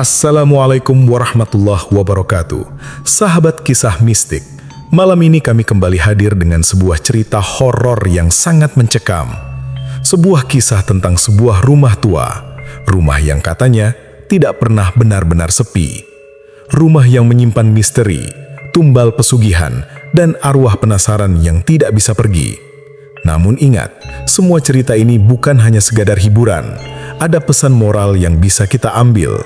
Assalamualaikum warahmatullahi wabarakatuh. Sahabat kisah mistik, malam ini kami kembali hadir dengan sebuah cerita horor yang sangat mencekam. Sebuah kisah tentang sebuah rumah tua, rumah yang katanya tidak pernah benar-benar sepi. Rumah yang menyimpan misteri, tumbal pesugihan, dan arwah penasaran yang tidak bisa pergi. Namun ingat, semua cerita ini bukan hanya sekadar hiburan. Ada pesan moral yang bisa kita ambil.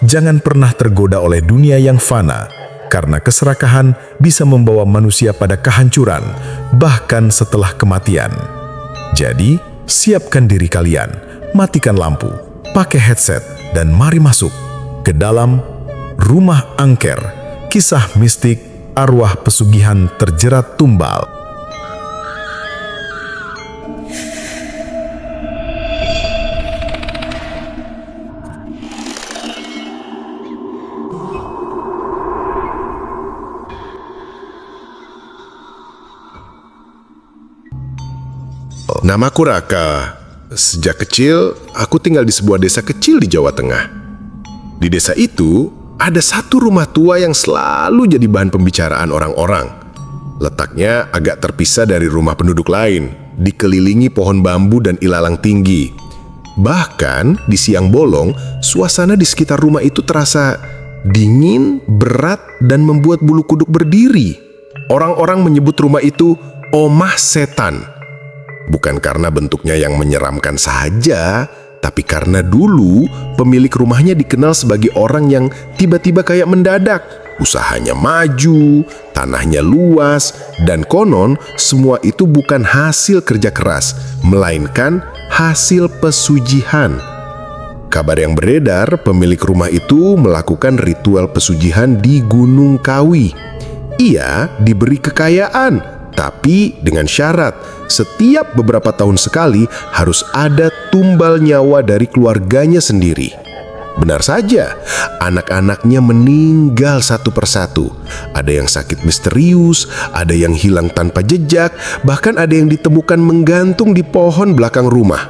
Jangan pernah tergoda oleh dunia yang fana, karena keserakahan bisa membawa manusia pada kehancuran, bahkan setelah kematian. Jadi, siapkan diri kalian, matikan lampu, pakai headset, dan mari masuk ke dalam Rumah Angker, kisah mistik arwah pesugihan terjerat tumbal. Namaku Raka. Sejak kecil, aku tinggal di sebuah desa kecil di Jawa Tengah. Di desa itu, ada satu rumah tua yang selalu jadi bahan pembicaraan orang-orang. Letaknya agak terpisah dari rumah penduduk lain, dikelilingi pohon bambu dan ilalang tinggi. Bahkan, di siang bolong, suasana di sekitar rumah itu terasa dingin, berat, dan membuat bulu kuduk berdiri. Orang-orang menyebut rumah itu Omah Setan. Bukan karena bentuknya yang menyeramkan saja, tapi karena dulu pemilik rumahnya dikenal sebagai orang yang tiba-tiba kayak mendadak. Usahanya maju, tanahnya luas, dan konon semua itu bukan hasil kerja keras, melainkan hasil pesugihan. Kabar yang beredar, pemilik rumah itu melakukan ritual pesugihan di Gunung Kawi. Ia diberi kekayaan, tapi dengan syarat, setiap beberapa tahun sekali harus ada tumbal nyawa dari keluarganya sendiri. Benar saja, anak-anaknya meninggal satu persatu. Ada yang sakit misterius, ada yang hilang tanpa jejak, bahkan ada yang ditemukan menggantung di pohon belakang rumah.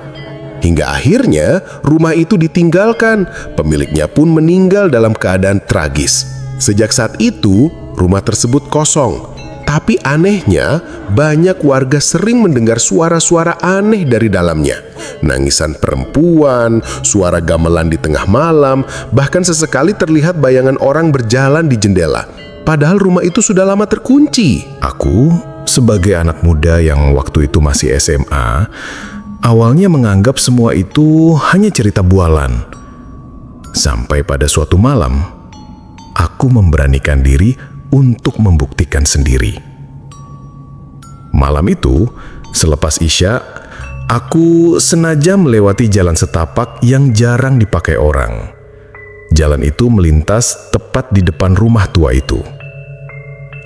Hingga akhirnya rumah itu ditinggalkan, pemiliknya pun meninggal dalam keadaan tragis. Sejak saat itu, rumah tersebut kosong. Tapi anehnya, banyak warga sering mendengar suara-suara aneh dari dalamnya. Nangisan perempuan, suara gamelan di tengah malam, bahkan sesekali terlihat bayangan orang berjalan di jendela. Padahal rumah itu sudah lama terkunci. Aku, sebagai anak muda yang waktu itu masih SMA, awalnya menganggap semua itu hanya cerita bualan. Sampai pada suatu malam, aku memberanikan diri untuk membuktikan sendiri. Malam itu, selepas Isya, aku sengaja melewati jalan setapak yang jarang dipakai orang. Jalan itu melintas tepat di depan rumah tua itu.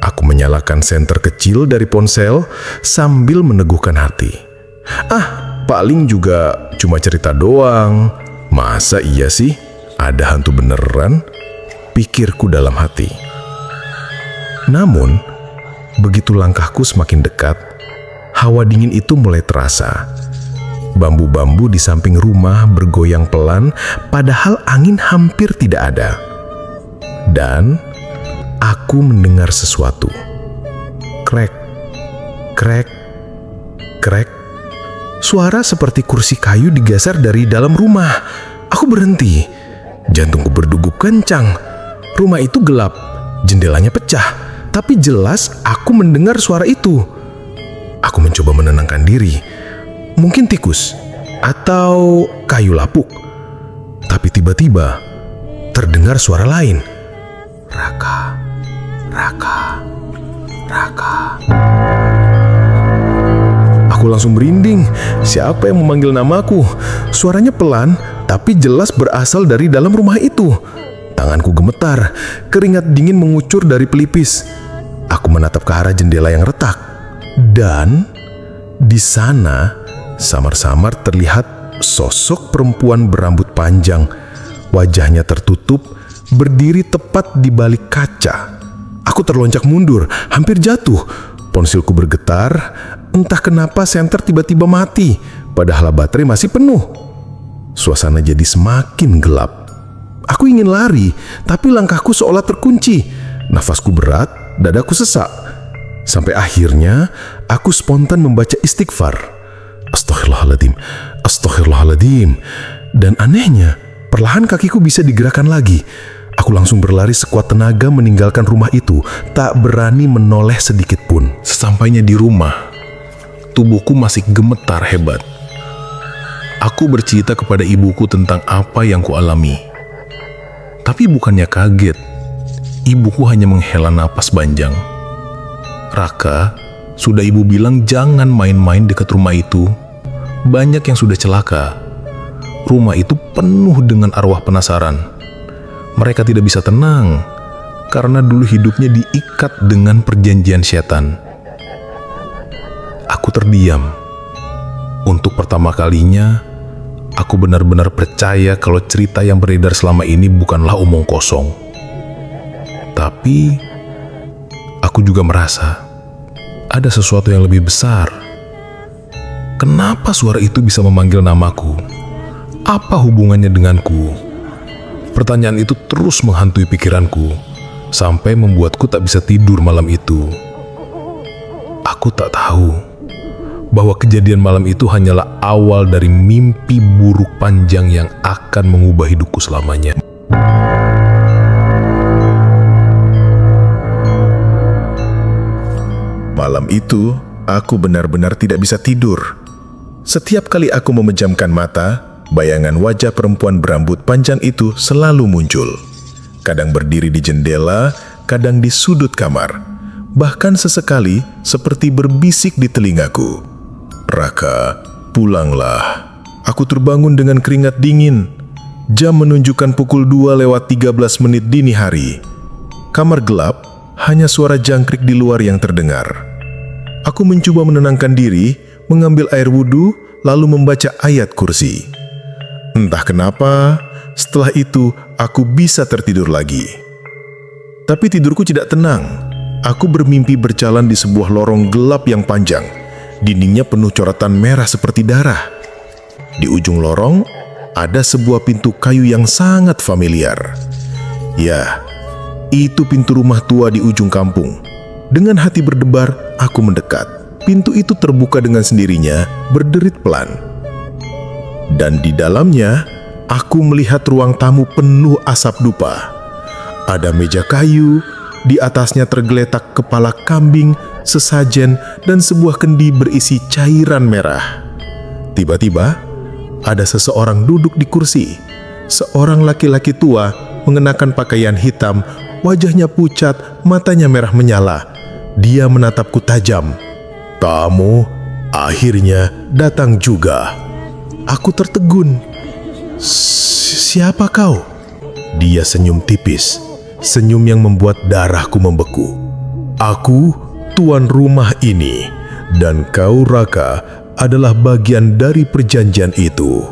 Aku menyalakan senter kecil dari ponsel sambil meneguhkan hati. Paling juga cuma cerita doang. Masa iya sih ada hantu beneran? Pikirku dalam hati. Namun, begitu langkahku semakin dekat, hawa dingin itu mulai terasa. Bambu-bambu di samping rumah bergoyang pelan, padahal angin hampir tidak ada. Dan aku mendengar sesuatu. Krek, krek, krek. Suara seperti kursi kayu digeser dari dalam rumah. Aku berhenti. Jantungku berdegup kencang. Rumah itu gelap, jendelanya pecah. Tapi jelas aku mendengar suara itu. Aku mencoba menenangkan diri. Mungkin tikus atau kayu lapuk. Tapi tiba-tiba terdengar suara lain. Raka, Raka, Raka. Aku langsung merinding. Siapa yang memanggil namaku? Suaranya pelan, tapi jelas berasal dari dalam rumah itu. Tanganku gemetar, keringat dingin mengucur dari pelipis. Aku menatap ke arah jendela yang retak. Dan di sana samar-samar terlihat sosok perempuan berambut panjang. Wajahnya tertutup, berdiri tepat di balik kaca. Aku terlonjak mundur, hampir jatuh. Ponselku bergetar, entah kenapa senter tiba-tiba mati, padahal baterai masih penuh. Suasana jadi semakin gelap. Aku ingin lari, tapi langkahku seolah terkunci. Nafasku berat, dadaku sesak. Sampai akhirnya, aku spontan membaca istighfar. Astaghfirullahaladzim, astaghfirullahaladzim. Dan anehnya, perlahan kakiku bisa digerakkan lagi. Aku langsung berlari sekuat tenaga meninggalkan rumah itu, tak berani menoleh sedikit pun. Sesampainya di rumah, tubuhku masih gemetar hebat. Aku bercerita kepada ibuku tentang apa yang kualami. Tapi bukannya kaget, ibuku hanya menghela napas panjang. Raka, sudah ibu bilang jangan main-main dekat rumah itu. Banyak yang sudah celaka. Rumah itu penuh dengan arwah penasaran. Mereka tidak bisa tenang, karena dulu hidupnya diikat dengan perjanjian setan. Aku terdiam. Untuk pertama kalinya, aku benar-benar percaya kalau cerita yang beredar selama ini bukanlah omong kosong. Tapi, aku juga merasa ada sesuatu yang lebih besar. Kenapa suara itu bisa memanggil namaku? Apa hubungannya denganku? Pertanyaan itu terus menghantui pikiranku, sampai membuatku tak bisa tidur malam itu. Aku tak tahu bahwa kejadian malam itu hanyalah awal dari mimpi buruk panjang yang akan mengubah hidupku selamanya. Malam itu, aku benar-benar tidak bisa tidur. Setiap kali aku memejamkan mata, bayangan wajah perempuan berambut panjang itu selalu muncul. Kadang berdiri di jendela, kadang di sudut kamar. Bahkan sesekali seperti berbisik di telingaku. "Raka, pulanglah." Aku terbangun dengan keringat dingin. Jam menunjukkan pukul 2:13 dini hari. Kamar gelap, hanya suara jangkrik di luar yang terdengar. Aku mencoba menenangkan diri, mengambil air wudhu, lalu membaca ayat kursi. Entah kenapa, setelah itu aku bisa tertidur lagi. Tapi tidurku tidak tenang. Aku bermimpi berjalan di sebuah lorong gelap yang panjang. Dindingnya penuh coretan merah seperti darah. Di ujung lorong, ada sebuah pintu kayu yang sangat familiar. Ya, itu pintu rumah tua di ujung kampung. Dengan hati berdebar, aku mendekat. Pintu itu terbuka dengan sendirinya, berderit pelan. Dan di dalamnya, aku melihat ruang tamu penuh asap dupa. Ada meja kayu, di atasnya tergeletak kepala kambing, sesajen, dan sebuah kendi berisi cairan merah. Tiba-tiba, ada seseorang duduk di kursi. Seorang laki-laki tua mengenakan pakaian hitam, wajahnya pucat, matanya merah menyala. Dia menatapku tajam. "Tamu akhirnya datang juga." Aku tertegun. "Siapa kau?" Dia senyum tipis, senyum yang membuat darahku membeku. "Aku tuan rumah ini, dan kau, Raka, adalah bagian dari perjanjian itu."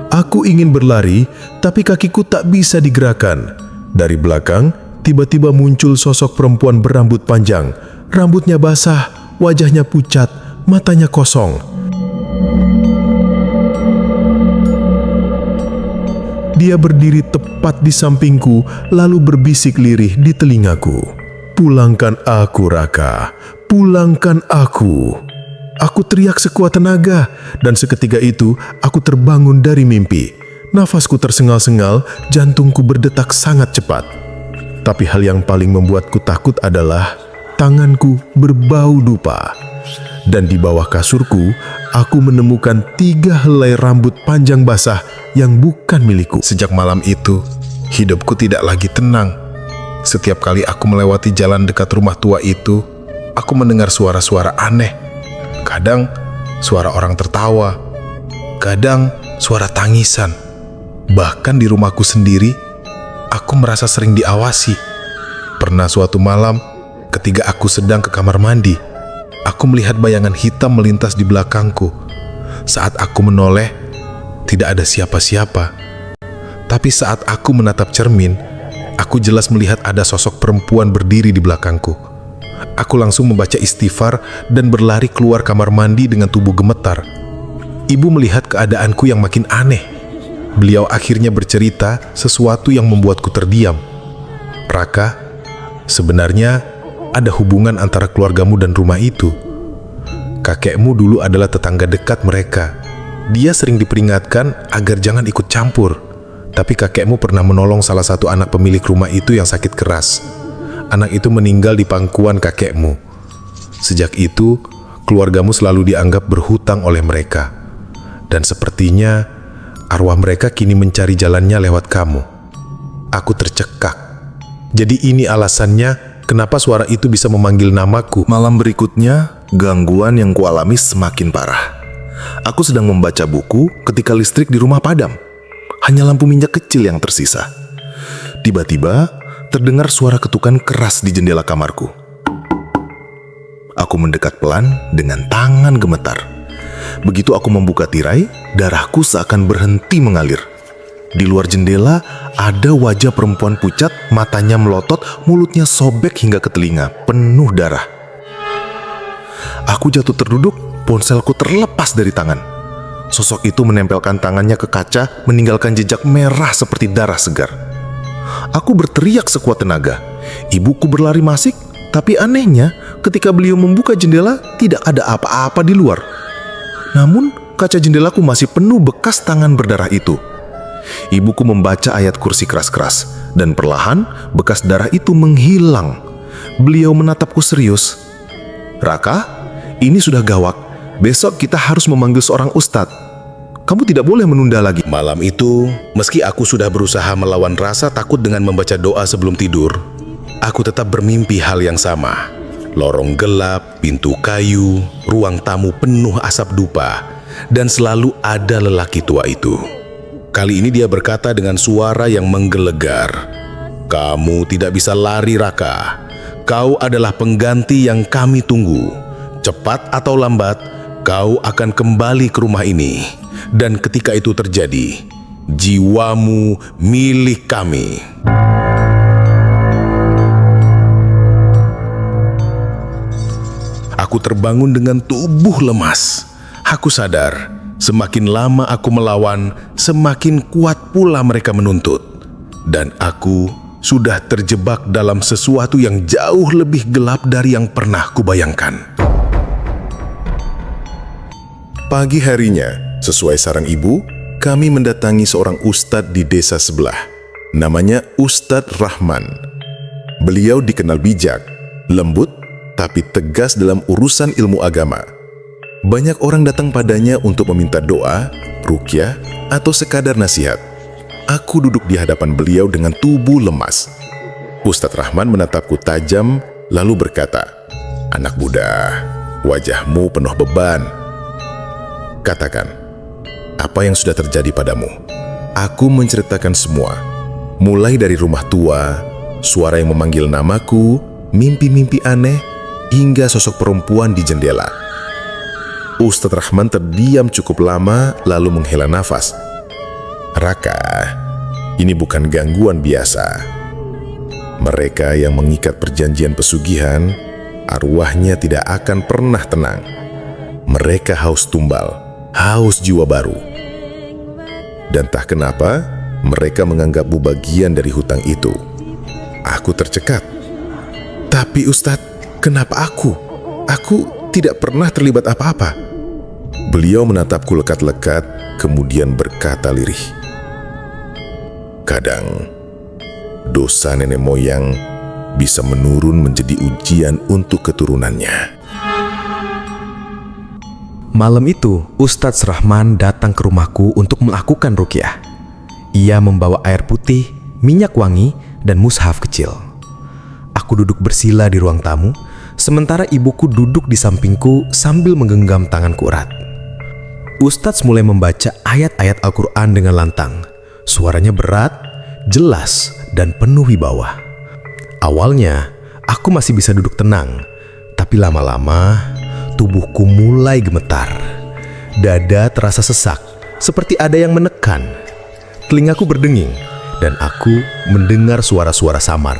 Aku ingin berlari, tapi kakiku tak bisa digerakkan. Dari belakang, tiba-tiba muncul sosok perempuan berambut panjang. Rambutnya basah, wajahnya pucat, matanya kosong. Dia berdiri tepat di sampingku, lalu berbisik lirih di telingaku. "Pulangkan aku, Raka. Pulangkan aku." Aku teriak sekuat tenaga, dan seketika itu aku terbangun dari mimpi. Nafasku tersengal-sengal, jantungku berdetak sangat cepat. Tapi hal yang paling membuatku takut adalah tanganku berbau dupa. Dan di bawah kasurku, aku menemukan 3 helai rambut panjang basah yang bukan milikku. Sejak malam itu, hidupku tidak lagi tenang. Setiap kali aku melewati jalan dekat rumah tua itu, aku mendengar suara-suara aneh. Kadang suara orang tertawa, kadang suara tangisan. Bahkan di rumahku sendiri, aku merasa sering diawasi. Pernah suatu malam, ketika aku sedang ke kamar mandi, aku melihat bayangan hitam melintas di belakangku. Saat aku menoleh, tidak ada siapa-siapa. Tapi saat aku menatap cermin, aku jelas melihat ada sosok perempuan berdiri di belakangku. Aku langsung membaca istighfar dan berlari keluar kamar mandi dengan tubuh gemetar. Ibu melihat keadaanku yang makin aneh. beliau akhirnya bercerita sesuatu yang membuatku terdiam. Raka, sebenarnya ada hubungan antara keluargamu dan rumah itu. Kakekmu dulu adalah tetangga dekat mereka. Dia sering diperingatkan agar jangan ikut campur. Tapi kakekmu pernah menolong salah satu anak pemilik rumah itu yang sakit keras. Anak itu meninggal di pangkuan kakekmu. Sejak itu, keluargamu selalu dianggap berhutang oleh mereka. Dan sepertinya arwah mereka kini mencari jalannya lewat kamu. Aku tercekak. Jadi ini alasannya kenapa suara itu bisa memanggil namaku. Malam berikutnya, gangguan yang kualami semakin parah. Aku sedang membaca buku ketika listrik di rumah padam. Hanya lampu minyak kecil yang tersisa. Tiba-tiba, terdengar suara ketukan keras di jendela kamarku. Aku mendekat pelan dengan tangan gemetar. Begitu aku membuka tirai, darahku seakan berhenti mengalir. Di luar jendela, ada wajah perempuan pucat, matanya melotot, mulutnya sobek hingga ke telinga, penuh darah. Aku jatuh terduduk, ponselku terlepas dari tangan. Sosok itu menempelkan tangannya ke kaca, meninggalkan jejak merah seperti darah segar. Aku berteriak sekuat tenaga. Ibuku berlari masik, tapi anehnya, ketika beliau membuka jendela, tidak ada apa-apa di luar. Namun, kaca jendelaku masih penuh bekas tangan berdarah itu. Ibuku membaca ayat kursi keras-keras, dan perlahan bekas darah itu menghilang. Beliau menatapku serius. "Raka, ini sudah gawat. Besok kita harus memanggil seorang ustadz. Kamu tidak boleh menunda lagi." Malam itu, meski aku sudah berusaha melawan rasa takut dengan membaca doa sebelum tidur, aku tetap bermimpi hal yang sama. Lorong gelap, pintu kayu, ruang tamu penuh asap dupa, dan selalu ada lelaki tua itu. Kali ini dia berkata dengan suara yang menggelegar, "Kamu tidak bisa lari, Raka. Kau adalah pengganti yang kami tunggu. Cepat atau lambat, kau akan kembali ke rumah ini. Dan ketika itu terjadi, jiwamu milik kami." Aku terbangun dengan tubuh lemas. Aku sadar, semakin lama aku melawan, semakin kuat pula mereka menuntut. Dan aku sudah terjebak dalam sesuatu yang jauh lebih gelap dari yang pernah kubayangkan. Pagi harinya, sesuai saran ibu, kami mendatangi seorang ustadz di desa sebelah. Namanya Ustadz Rahman. Beliau dikenal bijak, lembut, tapi tegas dalam urusan ilmu agama. Banyak orang datang padanya untuk meminta doa, ruqyah, atau sekadar nasihat. Aku duduk di hadapan beliau dengan tubuh lemas. Ustadz Rahman menatapku tajam, lalu berkata, "Anak muda, wajahmu penuh beban. Katakan, apa yang sudah terjadi padamu?" Aku menceritakan semua, mulai dari rumah tua, suara yang memanggil namaku, mimpi-mimpi aneh, hingga sosok perempuan di jendela. Ustadz Rahman terdiam cukup lama, lalu menghela nafas. "Raka, ini bukan gangguan biasa. Mereka yang mengikat perjanjian pesugihan, arwahnya tidak akan pernah tenang. Mereka haus tumbal, haus jiwa baru. Dan tak kenapa, mereka menganggapmu bagian dari hutang itu." Aku tercekat. "Tapi Ustadz, kenapa aku? Aku tidak pernah terlibat apa-apa." Beliau menatapku lekat-lekat, kemudian berkata lirih, "Kadang, dosa nenek moyang bisa menurun menjadi ujian untuk keturunannya." Malam itu, Ustadz Rahman datang ke rumahku untuk melakukan ruqyah. Ia membawa air putih, minyak wangi, dan mushaf kecil. Aku duduk bersila di ruang tamu, sementara ibuku duduk di sampingku sambil menggenggam tanganku erat. Ustadz mulai membaca ayat-ayat Al-Quran dengan lantang. Suaranya berat, jelas, dan penuh wibawa. Awalnya, aku masih bisa duduk tenang, tapi lama-lama tubuhku mulai gemetar. Dada terasa sesak, seperti ada yang menekan. Telingaku berdenging, dan aku mendengar suara-suara samar.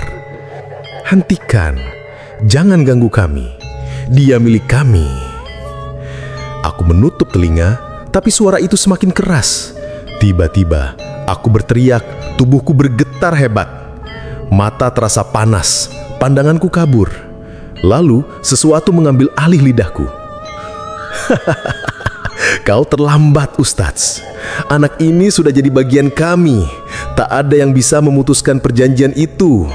"Hentikan, jangan ganggu kami. Dia milik kami." Aku menutup telinga, tapi suara itu semakin keras. Tiba-tiba, Aku berteriak, tubuhku bergetar hebat. Mata terasa panas, pandanganku kabur. Lalu sesuatu mengambil alih lidahku. Kau terlambat, Ustadz. Anak ini sudah jadi bagian kami. Tak ada yang bisa memutuskan perjanjian itu.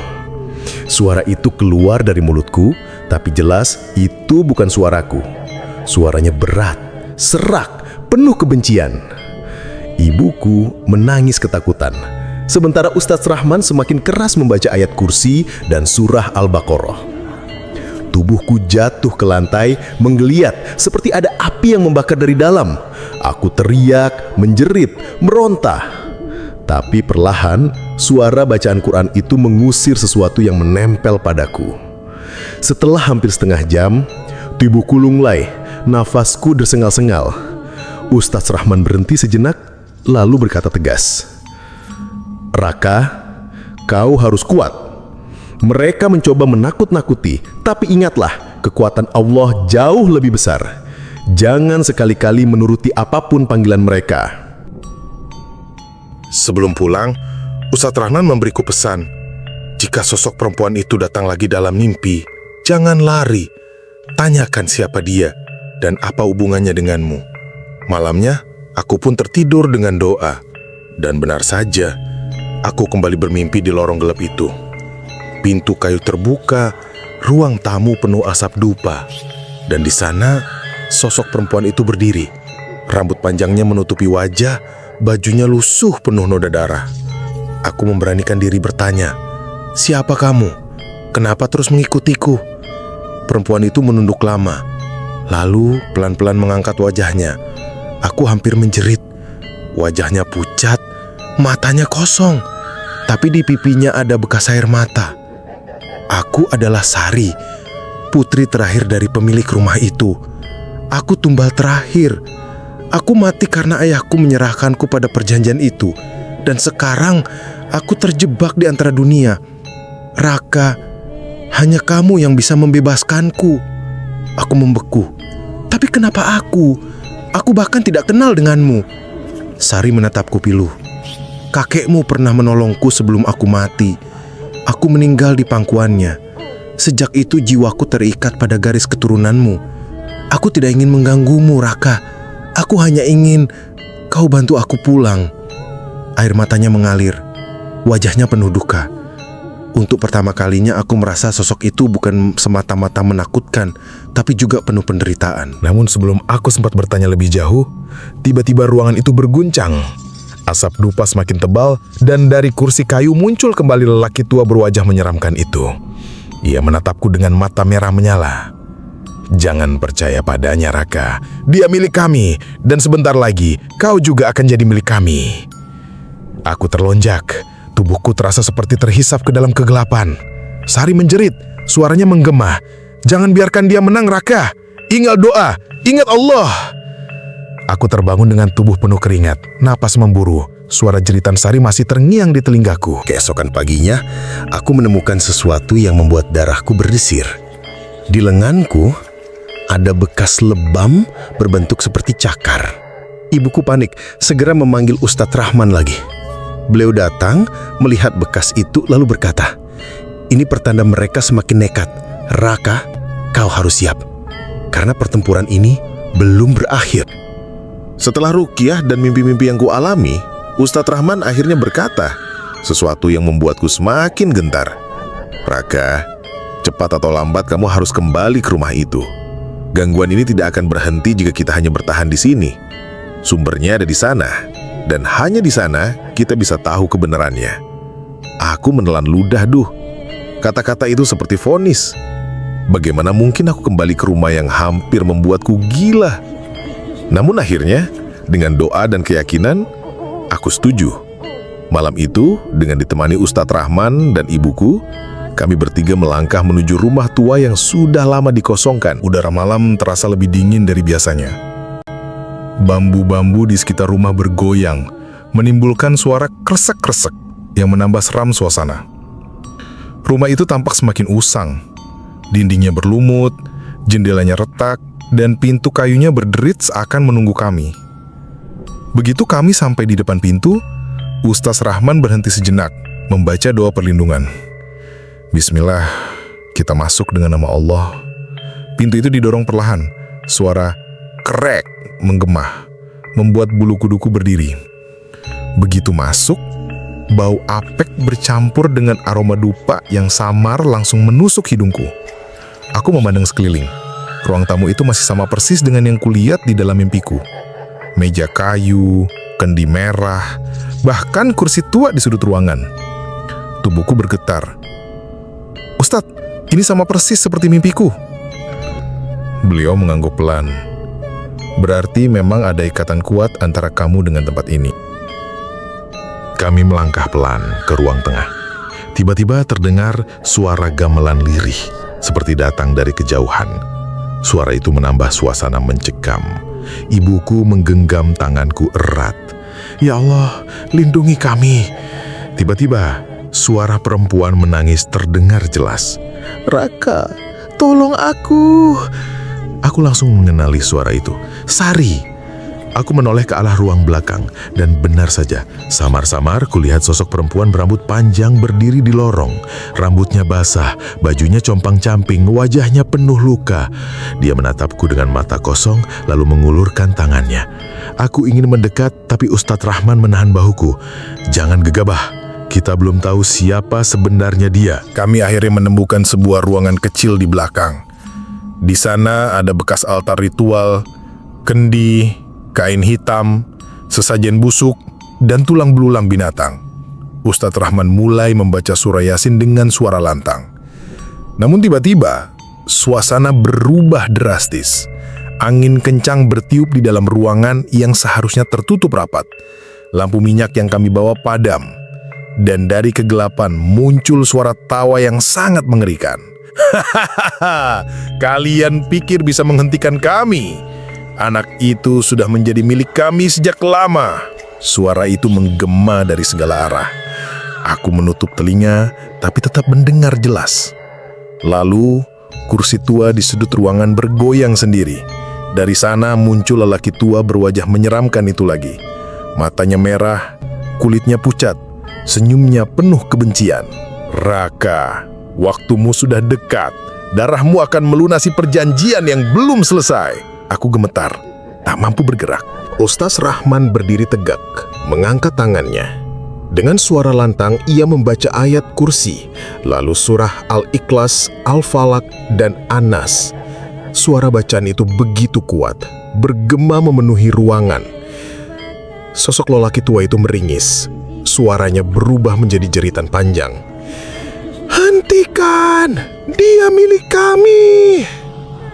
Suara itu keluar dari mulutku, tapi jelas itu bukan suaraku. Suaranya berat, serak, penuh kebencian. Ibuku menangis ketakutan. Sementara Ustadz Rahman semakin keras membaca ayat kursi dan surah Al-Baqarah. Tubuhku jatuh ke lantai, menggeliat seperti ada api yang membakar dari dalam. Aku teriak, menjerit, meronta. Tapi perlahan, suara bacaan Quran itu mengusir sesuatu yang menempel padaku. Setelah hampir setengah jam, tubuhku lunglai, nafasku tersengal-sengal. Ustadz Rahman berhenti sejenak, lalu berkata tegas, "Raka, kau harus kuat. Mereka mencoba menakut-nakuti, tapi ingatlah, kekuatan Allah jauh lebih besar. Jangan sekali-kali menuruti apapun panggilan mereka." Sebelum pulang, Ustadz Rahman memberiku pesan, jika sosok perempuan itu datang lagi dalam mimpi, jangan lari. Tanyakan siapa dia dan apa hubungannya denganmu. Malamnya, aku pun tertidur dengan doa. Dan benar saja, aku kembali bermimpi di lorong gelap itu. Pintu kayu terbuka, ruang tamu penuh asap dupa. Dan di sana, sosok perempuan itu berdiri. Rambut panjangnya menutupi wajah, bajunya lusuh penuh noda darah. Aku memberanikan diri bertanya, "Siapa kamu? Kenapa terus mengikutiku?" Perempuan itu menunduk lama, lalu pelan-pelan mengangkat wajahnya. Aku hampir menjerit. Wajahnya pucat, matanya kosong, tapi di pipinya ada bekas air mata. Aku adalah Sari, putri terakhir dari pemilik rumah itu. Aku tumbal terakhir. Aku mati karena ayahku menyerahkanku pada perjanjian itu. Dan sekarang aku terjebak di antara dunia. Raka, hanya kamu yang bisa membebaskanku. Aku membeku. Tapi kenapa aku? Aku bahkan tidak kenal denganmu. Sari menatapku pilu. Kakekmu pernah menolongku sebelum aku mati. Aku meninggal di pangkuannya. Sejak itu jiwaku terikat pada garis keturunanmu. Aku tidak ingin mengganggumu, Raka. Aku hanya ingin kau bantu aku pulang. Air matanya mengalir. Wajahnya penuh duka. Untuk pertama kalinya aku merasa sosok itu bukan semata-mata menakutkan, tapi juga penuh penderitaan. Namun sebelum aku sempat bertanya lebih jauh, tiba-tiba ruangan itu berguncang. Asap dupa semakin tebal, dan dari kursi kayu muncul kembali lelaki tua berwajah menyeramkan itu. Ia menatapku dengan mata merah menyala. "Jangan percaya padanya, Raka. Dia milik kami, dan sebentar lagi kau juga akan jadi milik kami." Aku terlonjak. Tubuhku terasa seperti terhisap ke dalam kegelapan. Sari menjerit, suaranya menggema. "Jangan biarkan dia menang, Raka. Ingat doa, ingat Allah." Aku terbangun dengan tubuh penuh keringat, napas memburu. Suara jeritan Sari masih terngiang di telingaku. Keesokan paginya, aku menemukan sesuatu yang membuat darahku berdesir. Di lenganku, ada bekas lebam berbentuk seperti cakar. Ibuku panik, segera memanggil Ustadz Rahman lagi. Beliau datang, melihat bekas itu lalu berkata, "Ini pertanda mereka semakin nekat. Raka, kau harus siap. Karena pertempuran ini belum berakhir." Setelah ruqyah dan mimpi-mimpi yang kualami, Ustadz Rahman akhirnya berkata sesuatu yang membuatku semakin gentar. "Raka, cepat atau lambat kamu harus kembali ke rumah itu. Gangguan ini tidak akan berhenti jika kita hanya bertahan di sini. Sumbernya ada di sana, dan hanya di sana kita bisa tahu kebenarannya." Aku menelan ludah, Kata-kata itu seperti vonis. Bagaimana mungkin aku kembali ke rumah yang hampir membuatku gila? Namun akhirnya, dengan doa dan keyakinan, aku setuju. Malam itu, dengan ditemani Ustadz Rahman dan ibuku, kami bertiga melangkah menuju rumah tua yang sudah lama dikosongkan. Udara malam terasa lebih dingin dari biasanya. Bambu-bambu di sekitar rumah bergoyang, menimbulkan suara kresek-kresek yang menambah seram suasana. Rumah itu tampak semakin usang. Dindingnya berlumut, jendelanya retak, dan pintu kayunya berderit seakan menunggu kami. Begitu kami sampai di depan pintu, Ustaz Rahman berhenti sejenak, membaca doa perlindungan. Bismillah, kita masuk dengan nama Allah. Pintu itu didorong perlahan. Suara krek menggema, membuat bulu kuduku berdiri. Begitu masuk, bau apek bercampur dengan aroma dupa yang samar langsung menusuk hidungku. Aku memandang sekeliling. Ruang tamu itu masih sama persis dengan yang kulihat di dalam mimpiku. Meja kayu, kendi merah, bahkan kursi tua di sudut ruangan. Tubuhku bergetar. Ustadz, ini sama persis seperti mimpiku. Beliau mengangguk pelan. Berarti memang ada ikatan kuat antara kamu dengan tempat ini. Kami melangkah pelan ke ruang tengah. Tiba-tiba terdengar suara gamelan lirih, seperti datang dari kejauhan. Suara itu menambah suasana mencekam. Ibuku menggenggam tanganku erat. Ya Allah, lindungi kami. Tiba-tiba, suara perempuan menangis terdengar jelas. Raka, tolong aku. Aku langsung mengenali suara itu. Sari. Aku menoleh ke arah ruang belakang, dan benar saja, samar-samar kulihat sosok perempuan berambut panjang berdiri di lorong. Rambutnya basah, bajunya compang-camping, wajahnya penuh luka. Dia menatapku dengan mata kosong, lalu mengulurkan tangannya. Aku ingin mendekat, tapi Ustadz Rahman menahan bahuku. Jangan gegabah, kita belum tahu siapa sebenarnya dia. Kami akhirnya menemukan sebuah ruangan kecil di belakang. Di sana ada bekas altar ritual, kendi, kain hitam, sesajen busuk, dan tulang belulang binatang. Ustadz Rahman mulai membaca surah Yasin dengan suara lantang. Namun tiba-tiba, suasana berubah drastis. Angin kencang bertiup di dalam ruangan yang seharusnya tertutup rapat. Lampu minyak yang kami bawa padam. Dan dari kegelapan muncul suara tawa yang sangat mengerikan. Hahaha, kalian pikir bisa menghentikan kami? Anak itu sudah menjadi milik kami sejak lama. Suara itu menggema dari segala arah. Aku menutup telinga, tapi tetap mendengar jelas. Lalu, kursi tua di sudut ruangan bergoyang sendiri. Dari sana muncul lelaki tua berwajah menyeramkan itu lagi. Matanya merah, kulitnya pucat, senyumnya penuh kebencian. Raka, waktumu sudah dekat. Darahmu akan melunasi perjanjian yang belum selesai. Aku gemetar, tak mampu bergerak. Ustaz Rahman berdiri tegak, mengangkat tangannya. Dengan suara lantang, ia membaca ayat kursi, lalu surah Al-Ikhlas, Al-Falak, dan An-Nas. Suara bacaan itu begitu kuat, bergema memenuhi ruangan. Sosok lelaki tua itu meringis. Suaranya berubah menjadi jeritan panjang. Hentikan! Dia milik kami!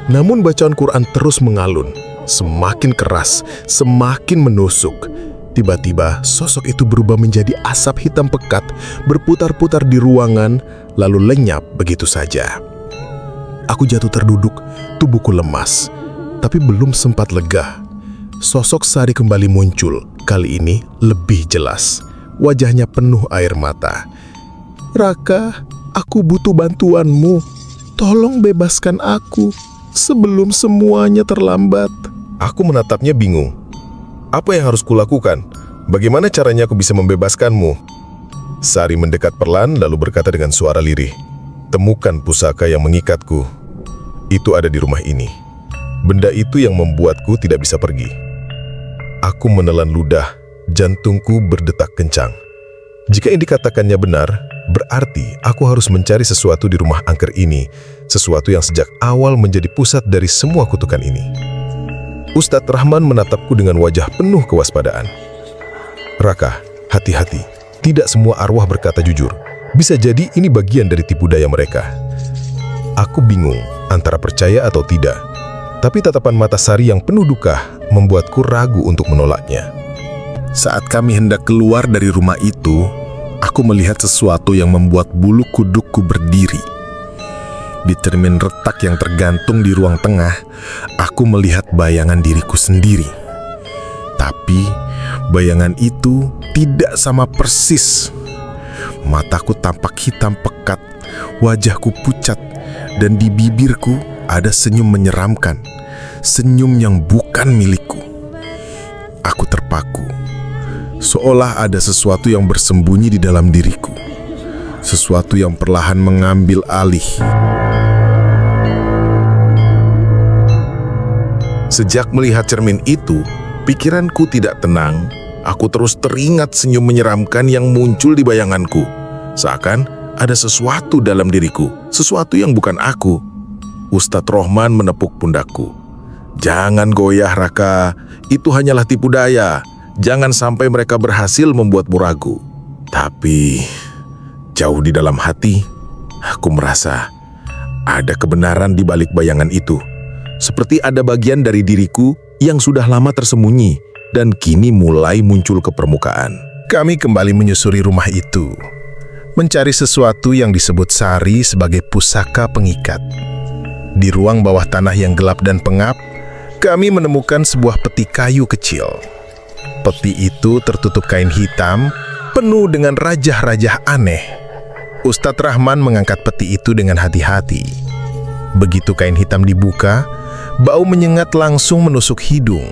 Namun bacaan Quran terus mengalun, semakin keras, semakin menusuk. Tiba-tiba sosok itu berubah menjadi asap hitam pekat, berputar-putar di ruangan, lalu lenyap begitu saja. Aku jatuh terduduk, tubuhku lemas, tapi belum sempat lega. Sosok Sari kembali muncul, kali ini lebih jelas. Wajahnya penuh air mata. Raka, aku butuh bantuanmu. Tolong bebaskan aku sebelum semuanya terlambat. Aku menatapnya bingung. Apa yang harus kulakukan? Bagaimana caranya aku bisa membebaskanmu? Sari mendekat perlahan lalu berkata dengan suara lirih. Temukan pusaka yang mengikatku. Itu ada di rumah ini. Benda itu yang membuatku tidak bisa pergi. Aku menelan ludah, jantungku berdetak kencang. Jika yang dikatakannya benar, berarti aku harus mencari sesuatu di rumah angker ini, sesuatu yang sejak awal menjadi pusat dari semua kutukan ini. Ustadz Rahman menatapku dengan wajah penuh kewaspadaan. Raka, hati-hati. Tidak semua arwah berkata jujur. Bisa jadi ini bagian dari tipu daya mereka. Aku bingung antara percaya atau tidak. Tapi tatapan mata Sari yang penuh duka membuatku ragu untuk menolaknya. Saat kami hendak keluar dari rumah itu, aku melihat sesuatu yang membuat bulu kudukku berdiri. Di cermin retak yang tergantung di ruang tengah, aku melihat bayangan diriku sendiri. Tapi, bayangan itu tidak sama persis. Mataku tampak hitam pekat, wajahku pucat, dan di bibirku ada senyum menyeramkan, senyum yang bukan milikku. Aku terpaku. Seolah ada sesuatu yang bersembunyi di dalam diriku. Sesuatu yang perlahan mengambil alih. Sejak melihat cermin itu, pikiranku tidak tenang. Aku terus teringat senyum menyeramkan yang muncul di bayanganku. Seakan ada sesuatu dalam diriku, sesuatu yang bukan aku. Ustadz Rohman menepuk pundakku. Jangan goyah, Raka. Itu hanyalah tipu daya. Jangan sampai mereka berhasil membuatmu ragu. Tapi jauh di dalam hati, aku merasa ada kebenaran di balik bayangan itu. Seperti ada bagian dari diriku yang sudah lama tersembunyi dan kini mulai muncul ke permukaan. Kami kembali menyusuri rumah itu, mencari sesuatu yang disebut Sari sebagai pusaka pengikat. Di ruang bawah tanah yang gelap dan pengap, kami menemukan sebuah peti kayu kecil. Peti itu tertutup kain hitam, penuh dengan rajah-rajah aneh. Ustadz Rahman mengangkat peti itu dengan hati-hati. Begitu kain hitam dibuka, bau menyengat langsung menusuk hidung.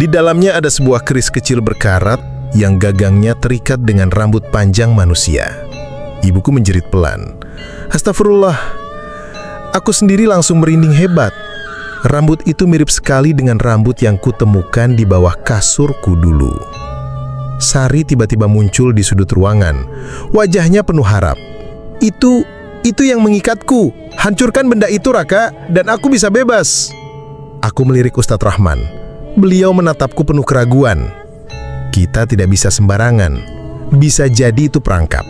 Di dalamnya ada sebuah keris kecil berkarat yang gagangnya terikat dengan rambut panjang manusia. Ibuku menjerit pelan. Astagfirullah. Aku sendiri langsung merinding hebat. Rambut itu mirip sekali dengan rambut yang kutemukan di bawah kasurku dulu. Sari tiba-tiba muncul di sudut ruangan. Wajahnya penuh harap. Itu yang mengikatku. Hancurkan benda itu, Raka, dan aku bisa bebas. Aku melirik Ustadz Rahman. Beliau menatapku penuh keraguan. Kita tidak bisa sembarangan. Bisa jadi itu perangkap.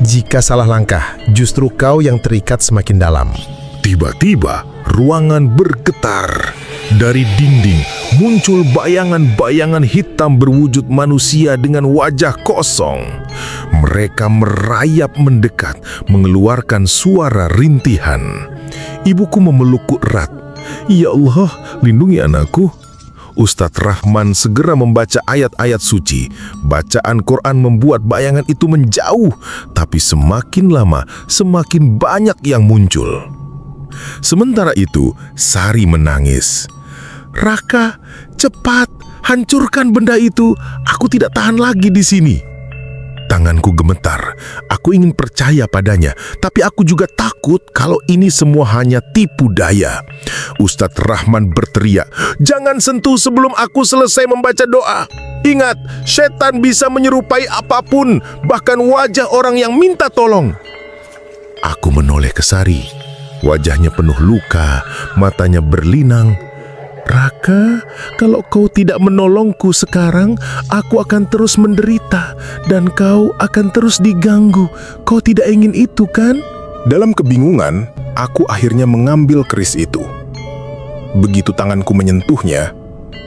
Jika salah langkah, justru kau yang terikat semakin dalam. Tiba-tiba ruangan bergetar. Dari dinding muncul bayangan-bayangan hitam berwujud manusia dengan wajah kosong. Mereka merayap mendekat, mengeluarkan suara rintihan. Ibuku memelukku erat. Ya Allah, lindungi anakku. Ustadz Rahman segera membaca ayat-ayat suci. Bacaan Quran membuat bayangan itu menjauh, tapi semakin lama, semakin banyak yang muncul. Sementara itu, Sari menangis. Raka, cepat, hancurkan benda itu. Aku tidak tahan lagi di sini. Tanganku gemetar. Aku ingin percaya padanya, tapi aku juga takut kalau ini semua hanya tipu daya. Ustadz Rahman berteriak, "Jangan sentuh sebelum aku selesai membaca doa. Ingat, setan bisa menyerupai apapun, bahkan wajah orang yang minta tolong." Aku menoleh ke Sari. Wajahnya penuh luka, matanya berlinang. Raka, kalau kau tidak menolongku sekarang, aku akan terus menderita dan kau akan terus diganggu. Kau tidak ingin itu, kan? Dalam kebingungan, aku akhirnya mengambil keris itu. Begitu tanganku menyentuhnya,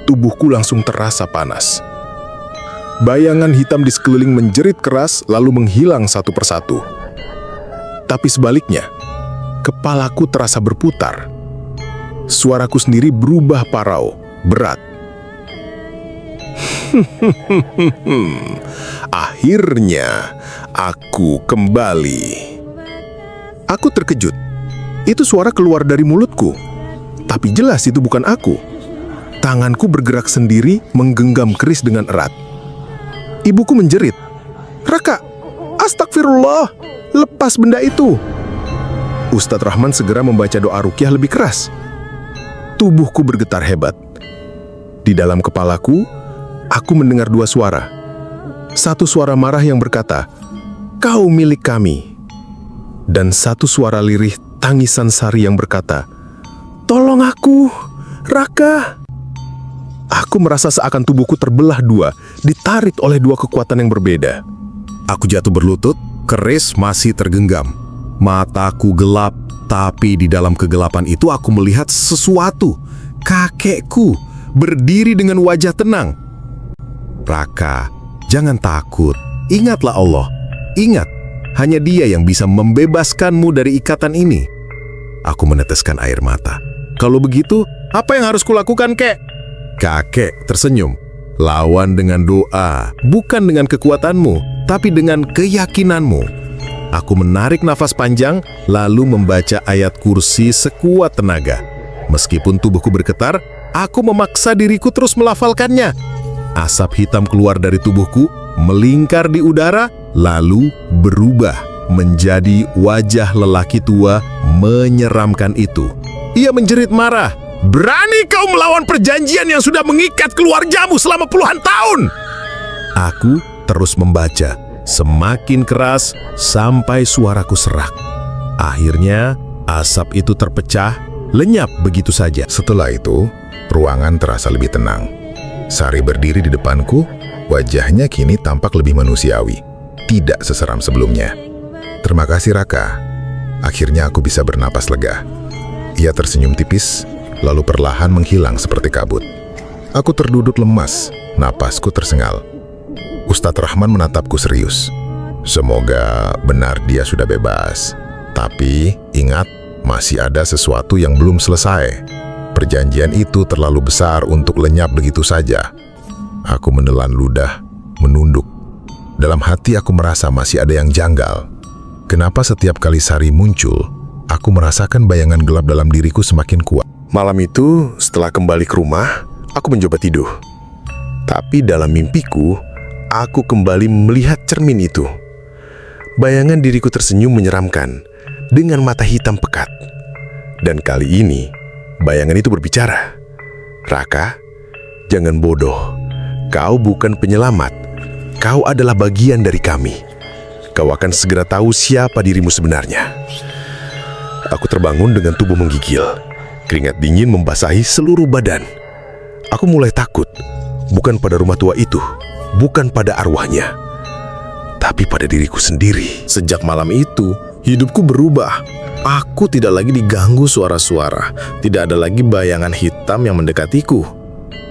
tubuhku langsung terasa panas. Bayangan hitam di sekeliling menjerit keras lalu menghilang satu persatu. Tapi sebaliknya, kepalaku terasa berputar. Suaraku sendiri berubah parau, berat. Akhirnya, aku kembali. Aku terkejut. Itu suara keluar dari mulutku. Tapi jelas itu bukan aku. Tanganku bergerak sendiri menggenggam keris dengan erat. Ibuku menjerit. Raka, astagfirullah, lepas benda itu. Ustadz Rahman segera membaca doa ruqyah lebih keras. Tubuhku bergetar hebat. Di dalam kepalaku, aku mendengar dua suara. Satu suara marah yang berkata, "Kau milik kami." Dan satu suara lirih tangisan Sari yang berkata, "Tolong aku, Raka." Aku merasa seakan tubuhku terbelah dua, ditarik oleh dua kekuatan yang berbeda. Aku jatuh berlutut, keris masih tergenggam. Mataku gelap, tapi di dalam kegelapan itu aku melihat sesuatu. Kakekku berdiri dengan wajah tenang. Raka, jangan takut. Ingatlah Allah. Ingat, hanya Dia yang bisa membebaskanmu dari ikatan ini. Aku meneteskan air mata. Kalau begitu, apa yang harus kulakukan, kek? Kakek tersenyum. Lawan dengan doa, bukan dengan kekuatanmu, tapi dengan keyakinanmu. Aku menarik nafas panjang, lalu membaca ayat kursi sekuat tenaga. Meskipun tubuhku bergetar, aku memaksa diriku terus melafalkannya. Asap hitam keluar dari tubuhku, melingkar di udara, lalu berubah menjadi wajah lelaki tua menyeramkan itu. Ia menjerit marah, "Berani kau melawan perjanjian yang sudah mengikat keluargamu selama puluhan tahun?" Aku terus membaca, semakin keras sampai suaraku serak. Akhirnya, asap itu terpecah, lenyap begitu saja. Setelah itu, ruangan terasa lebih tenang. Sari berdiri di depanku, wajahnya kini tampak lebih manusiawi, tidak seseram sebelumnya. "Terima kasih, Raka." Akhirnya aku bisa bernapas lega. Ia tersenyum tipis, lalu perlahan menghilang seperti kabut. Aku terduduk lemas, napasku tersengal. Ustadz Rahman menatapku serius. "Semoga benar dia sudah bebas. Tapi ingat, masih ada sesuatu yang belum selesai. Perjanjian itu terlalu besar untuk lenyap begitu saja." Aku menelan ludah, menunduk. Dalam hati aku merasa masih ada yang janggal. Kenapa setiap kali Sari muncul, aku merasakan bayangan gelap dalam diriku semakin kuat. Malam itu, setelah kembali ke rumah, aku mencoba tidur. Tapi dalam mimpiku, aku kembali melihat cermin itu. Bayangan diriku tersenyum menyeramkan dengan mata hitam pekat. Dan kali ini, bayangan itu berbicara. "Raka, jangan bodoh. Kau bukan penyelamat. Kau adalah bagian dari kami. Kau akan segera tahu siapa dirimu sebenarnya." Aku terbangun dengan tubuh menggigil. Keringat dingin membasahi seluruh badan. Aku mulai takut, bukan pada rumah tua itu, bukan pada arwahnya, tapi pada diriku sendiri. Sejak malam itu, hidupku berubah. Aku tidak lagi diganggu suara-suara, tidak ada lagi bayangan hitam yang mendekatiku.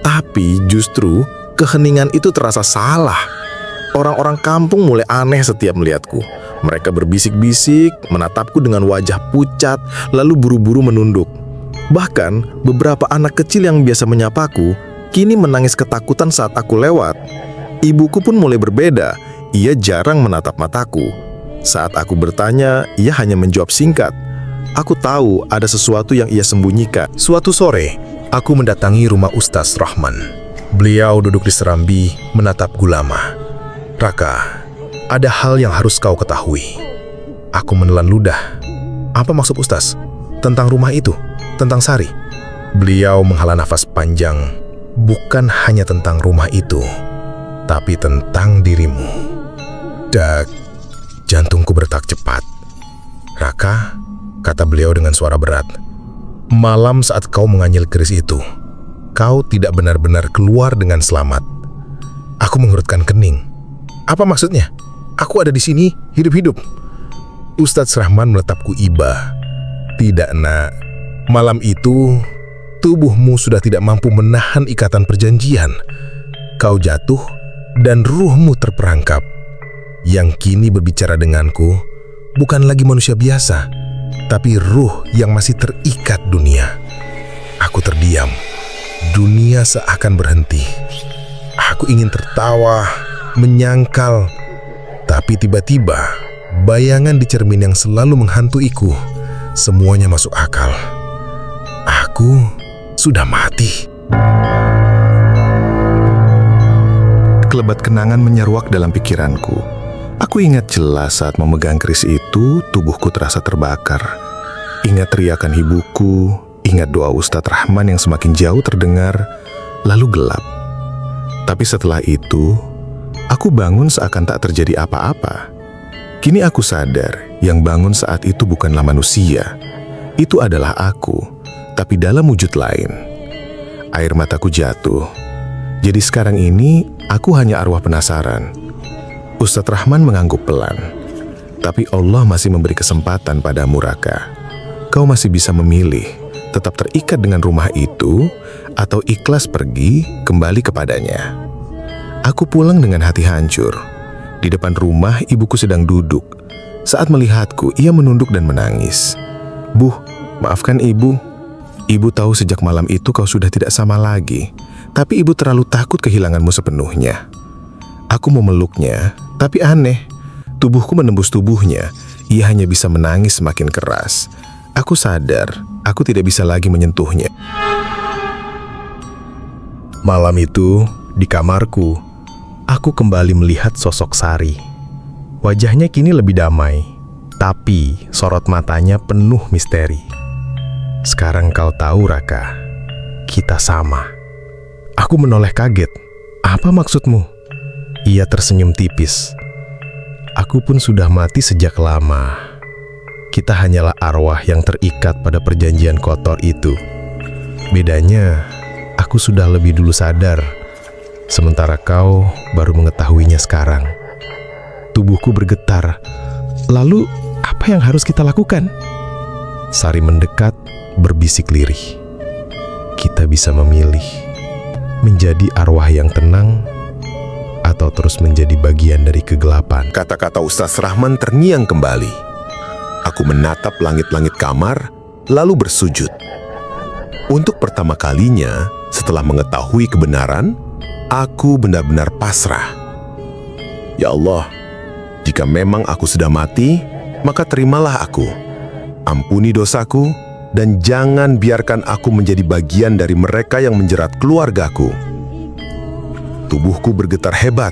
Tapi justru keheningan itu terasa salah. Orang-orang kampung mulai aneh setiap melihatku. Mereka berbisik-bisik, menatapku dengan wajah pucat, lalu buru-buru menunduk. Bahkan, beberapa anak kecil yang biasa menyapaku, kini menangis ketakutan saat aku lewat. Ibuku pun mulai berbeda, ia jarang menatap mataku. Saat aku bertanya, ia hanya menjawab singkat. Aku tahu ada sesuatu yang ia sembunyikan. Suatu sore, aku mendatangi rumah Ustadz Rahman. Beliau duduk di serambi, menatapku lama. "Raka, ada hal yang harus kau ketahui." Aku menelan ludah. "Apa maksud Ustadz? Tentang rumah itu? Tentang Sari?" Beliau menghela nafas panjang. "Bukan hanya tentang rumah itu, tapi tentang dirimu." Dak, jantungku berdetak cepat. "Raka," kata beliau dengan suara berat, "malam saat kau menganyel keris itu, kau tidak benar-benar keluar dengan selamat." Aku mengerutkan kening. "Apa maksudnya? Aku ada di sini, hidup-hidup." Ustadz Rahman menatapku iba. "Tidak, nak. Malam itu, tubuhmu sudah tidak mampu menahan ikatan perjanjian. Kau jatuh dan ruhmu terperangkap. Yang kini berbicara denganku bukan lagi manusia biasa, tapi ruh yang masih terikat dunia." Aku terdiam. Dunia seakan berhenti. Aku ingin tertawa, menyangkal, tapi tiba-tiba bayangan di cermin yang selalu menghantuiku, semuanya masuk akal. Aku sudah mati. Kelebat kenangan menyeruak dalam pikiranku. Aku ingat jelas saat memegang keris itu, tubuhku terasa terbakar. Ingat teriakan ibuku, ingat doa Ustadz Rahman yang semakin jauh terdengar, lalu gelap. Tapi setelah itu, aku bangun seakan tak terjadi apa-apa. Kini aku sadar, yang bangun saat itu bukanlah manusia. Itu adalah aku, tapi dalam wujud lain. Air mataku jatuh. Jadi sekarang ini, aku hanya arwah penasaran. Ustadz Rahman mengangguk pelan. Tapi Allah masih memberi kesempatan padamu, Raka. Kau masih bisa memilih, tetap terikat dengan rumah itu, atau ikhlas pergi kembali kepadanya. Aku pulang dengan hati hancur. Di depan rumah, ibuku sedang duduk. Saat melihatku, ia menunduk dan menangis. "Bu, maafkan ibu. Ibu tahu sejak malam itu kau sudah tidak sama lagi. Tapi ibu terlalu takut kehilanganmu sepenuhnya." Aku memeluknya, tapi aneh. Tubuhku menembus tubuhnya. Ia hanya bisa menangis semakin keras. Aku sadar, aku tidak bisa lagi menyentuhnya. Malam itu, Di kamarku, aku kembali melihat sosok Sari. Wajahnya kini lebih damai, tapi sorot matanya penuh misteri. Sekarang kau tahu, Raka, kita sama. Aku menoleh kaget. Apa maksudmu? Ia tersenyum tipis. Aku pun sudah mati sejak lama. Kita hanyalah arwah yang terikat pada perjanjian kotor itu. Bedanya, aku sudah lebih dulu sadar, sementara kau baru mengetahuinya sekarang. Tubuhku bergetar. Lalu, apa yang harus kita lakukan? Sari mendekat, berbisik lirih. Kita bisa memilih menjadi arwah yang tenang atau terus menjadi bagian dari kegelapan. Kata-kata Ustaz Rahman terngiang kembali. Aku menatap langit-langit kamar, lalu bersujud. Untuk pertama kalinya, setelah mengetahui kebenaran, aku benar-benar pasrah. Ya Allah, jika memang aku sudah mati, maka terimalah aku. Ampuni dosaku, dan jangan biarkan aku menjadi bagian dari mereka yang menjerat keluargaku. Tubuhku bergetar hebat.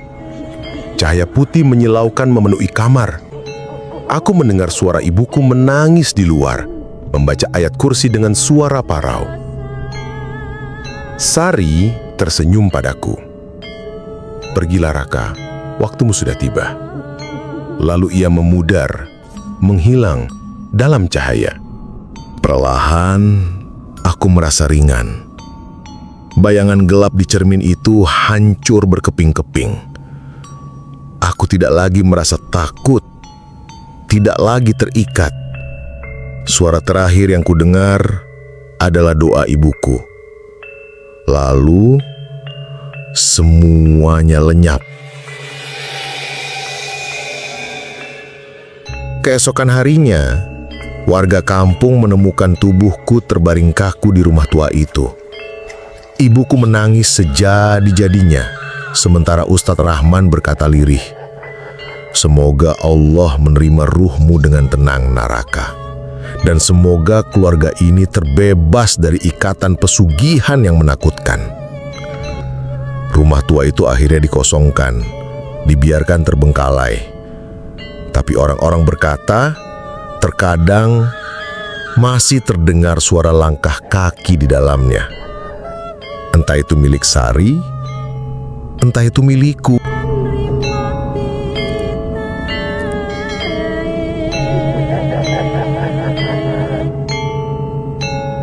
Cahaya putih menyilaukan memenuhi kamar. Aku mendengar suara ibuku menangis di luar, membaca ayat kursi dengan suara parau. Sari tersenyum padaku. Pergilah Raka, waktumu sudah tiba. Lalu ia memudar, menghilang dalam cahaya. Perlahan, aku merasa ringan. Bayangan gelap di cermin itu hancur berkeping-keping. Aku tidak lagi merasa takut, tidak lagi terikat. Suara terakhir yang kudengar adalah doa ibuku. Lalu, semuanya lenyap. Keesokan harinya, warga kampung menemukan tubuhku terbaring kaku di rumah tua itu. Ibuku menangis sejadi-jadinya, sementara Ustadz Rahman berkata lirih, "Semoga Allah menerima ruhmu dengan tenang, Naraka. Dan semoga keluarga ini terbebas dari ikatan pesugihan yang menakutkan." Rumah tua itu akhirnya dikosongkan, dibiarkan terbengkalai. Tapi orang-orang berkata, terkadang masih terdengar suara langkah kaki di dalamnya. Entah itu milik Sari, entah itu milikku.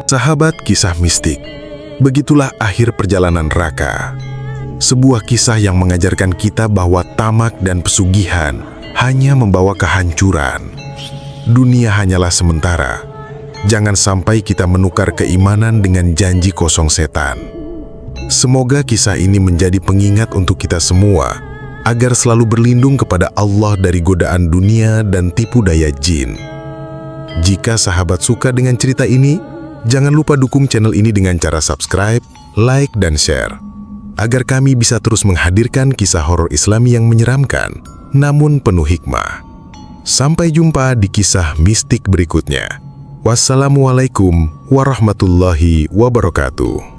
Sahabat kisah mistik, begitulah akhir perjalanan Raka. Sebuah kisah yang mengajarkan kita bahwa tamak dan pesugihan hanya membawa kehancuran. Dunia hanyalah sementara. Jangan sampai kita menukar keimanan dengan janji kosong setan. Semoga kisah ini menjadi pengingat untuk kita semua, agar selalu berlindung kepada Allah dari godaan dunia dan tipu daya jin. Jika sahabat suka dengan cerita ini, jangan lupa dukung channel ini dengan cara subscribe, like, dan share, agar kami bisa terus menghadirkan kisah horor Islami yang menyeramkan, namun penuh hikmah. Sampai jumpa di kisah mistik berikutnya. Wassalamualaikum warahmatullahi wabarakatuh.